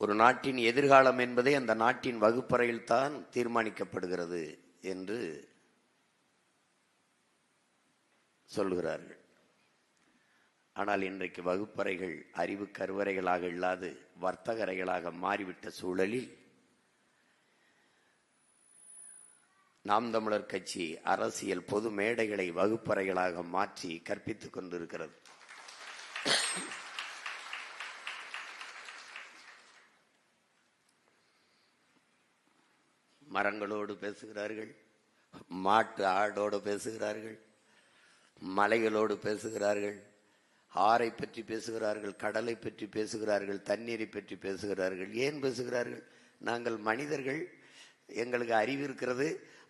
ஒரு நாட்டின் எதிர்காலம் என்பதே அந்த நாட்டின் வகுப்பறையில் தான் தீர்மானிக்கப்படுகிறது என்று சொல்கிறார்கள். ஆனால் இன்றைக்கு வகுப்பறைகள் அறிவு கருவறைகளாக இல்லாது வர்த்தகரைகளாக மாறிவிட்ட சூழலில் நாம் தமிழர் கட்சி அரசியல் பொது மேடைகளை வகுப்பறைகளாக மாற்றி கற்பித்துக் கொண்டிருக்கிறது. மரங்களோடு பேசுகிறார்கள், மாட்டு ஆடோடு பேசுகிறார்கள், மலைகளோடு பேசுகிறார்கள், ஆறை பற்றி பேசுகிறார்கள், கடலை பற்றி பேசுகிறார்கள், தண்ணீரை பற்றி பேசுகிறார்கள். ஏன் பேசுகிறார்கள்? நாங்கள் மனிதர்கள், எங்களுக்கு அறிவு இருக்கிறது,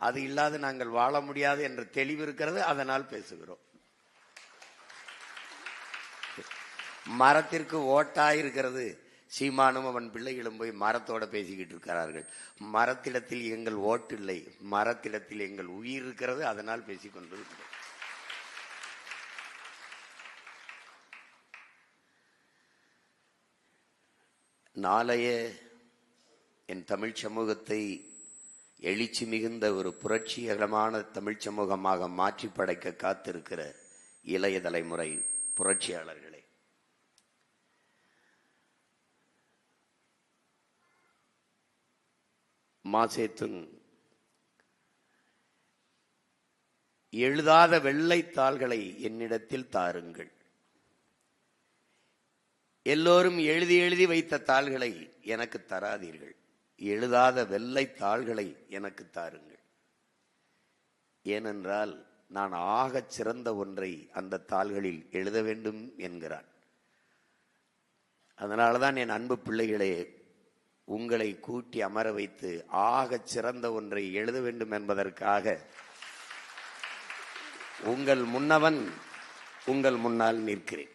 அது இல்லாத நாங்கள் வாழ முடியாது என்ற தெளிவு இருக்கிறது, அதனால் பேசுகிறோம். மரத்திற்கு ஓட்டாயிருக்கிறது, சீமானும் அவன் பிள்ளைகளும் போய் மரத்தோட பேசிக்கிட்டு இருக்கிறார்கள். மரத்திடத்தில் எங்கள் ஓட்டு இல்லை, மரத்திடத்தில் எங்கள் உயிர் இருக்கிறது, அதனால் பேசிக்கொண்டிருக்கிறோம். நாளைய என் தமிழ் சமூகத்தை எழுச்சி மிகுந்த ஒரு புரட்சிகரமான தமிழ் சமூகமாக மாற்றி படைக்க காத்திருக்கிற இளைய தலைமுறை புரட்சியாளர்களே, மாசேத்துங் எழுதாத வெள்ளைத்தாள்களை என்னிடத்தில் தாருங்கள். எல்லோரும் எழுதி எழுதி வைத்த தாள்களை எனக்கு தராதீர்கள், எழுதாத வெள்ளை தாள்களை எனக்கு தாருங்கள். ஏனென்றால் நான் ஆகச் சிறந்த ஒன்றை அந்த தாள்களில் எழுத வேண்டும் என்கிறான். அதனால்தான் என் அன்பு பிள்ளைகளே, உங்களை கூட்டி அமர வைத்து ஆகச் சிறந்த ஒன்றை எழுத வேண்டும் என்பதற்காக உங்கள் முன்னவன் உங்கள் முன்னால் நிற்கிறேன்.